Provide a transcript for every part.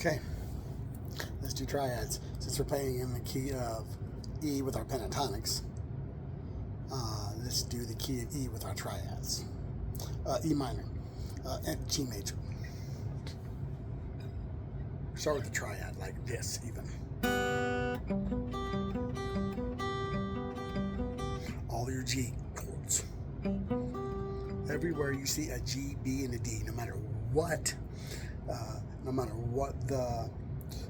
Okay, let's do triads. Since we're playing in the key of E with our pentatonics, let's do the key of E with our triads. E minor and G major. Start with the triad like this even. All your G chords. Everywhere you see a G, B, and a D, no matter what the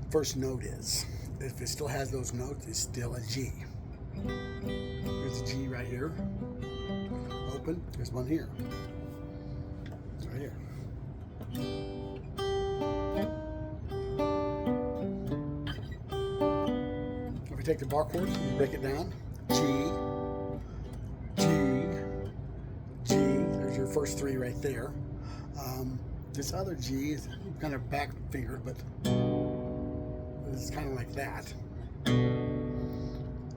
first note is, if it still has those notes, it's still a G. Here's a G right here. Open. There's one here. It's right here. If we take the bar chord, we break it down. G, G, G. There's your first three right there. This other G is kind of back fingered, but it's kind of like that.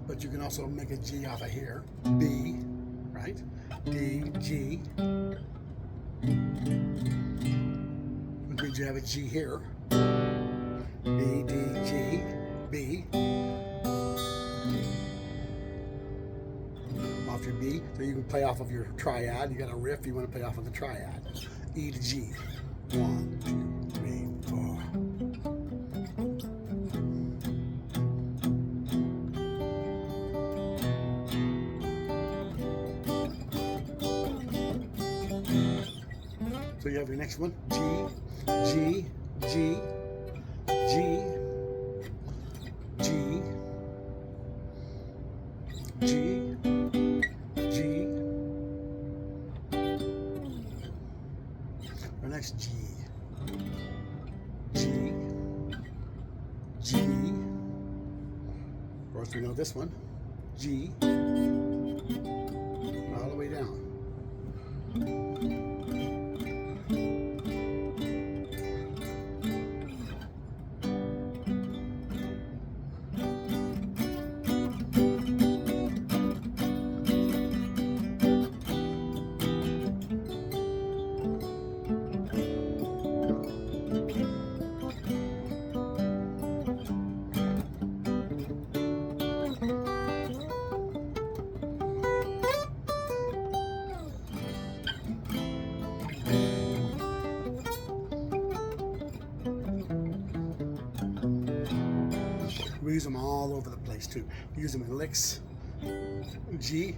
But you can also make a G off of here. B, right? D, G. Which means you have a G here. B, D, G, B. Off your B. So you can play off of your triad. You got a riff, you want to play off of the triad. E to G. 1, 2, 3, 4. So you have your next one. G, G, G, G, G, G, G. Our next G, G, G. Of course, we know this one. G, all the way down. We use them all over the place too. We use them in licks. G.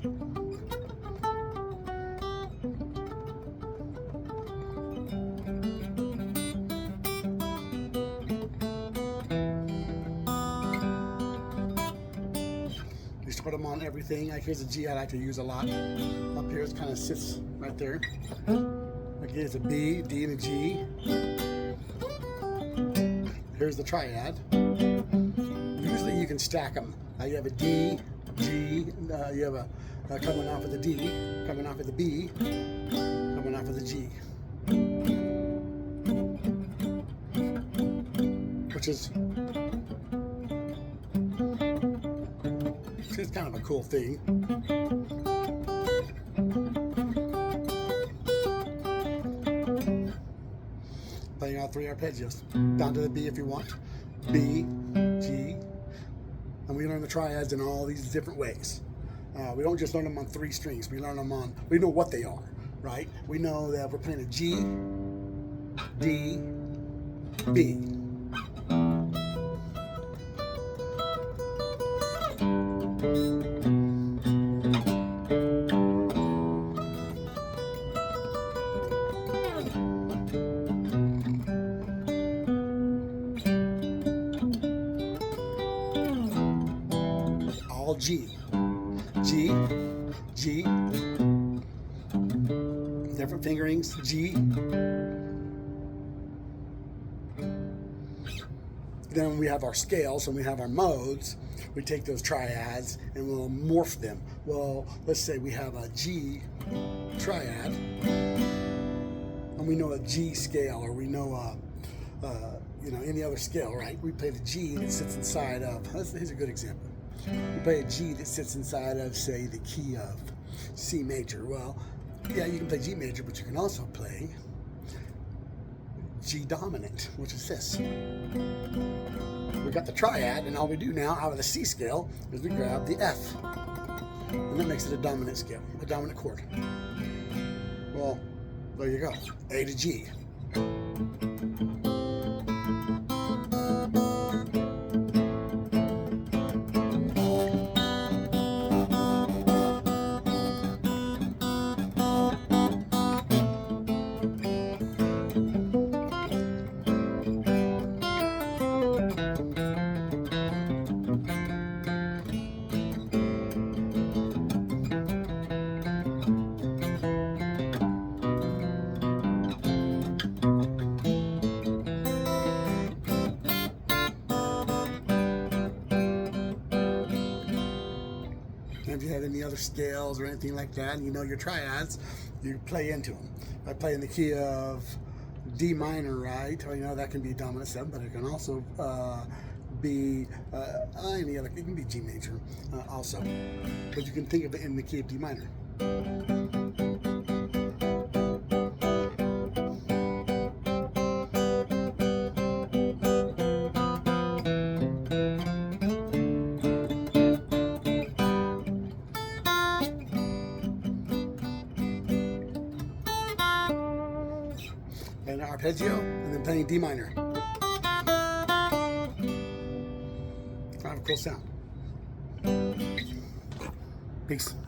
You start them on everything. Like here's a G I like to use a lot. Up here it kind of sits right there. Like here's a B, D, and a G. Here's the triad. Usually you can stack them. You have a D, G, you have a coming off of the D, coming off of the B, coming off of the G. Which is it's kind of a cool thing. Playing all three arpeggios. Down to the B if you want. B, G. And we learn the triads in all these different ways. We don't just learn them on three strings. We learn them on, we know what they are, right? We know that we're playing a G, D, B. G, G, G, different fingerings, G. Then we have our scales and we have our modes. We take those triads and we'll morph them. Well, let's say we have a G triad and we know a G scale, or we know any other scale, right? We play the G that sits inside of, here's a good example. You play a G that sits inside of, say, the key of C major. Well, yeah, you can play G major, but you can also play G dominant, which is this. We got the triad, and all we do now out of the C scale is we grab the F. And that makes it a dominant scale, a dominant chord. Well, there you go, A to G. If you have any other scales or anything like that, and you know your triads, you play into them. I play in the key of D minor, right? Or, you know, that can be dominant 7, but it can also be any other. It can be G major also, but you can think of it in the key of D minor. And arpeggio, and then playing D minor. Kind of a cool sound. Peace.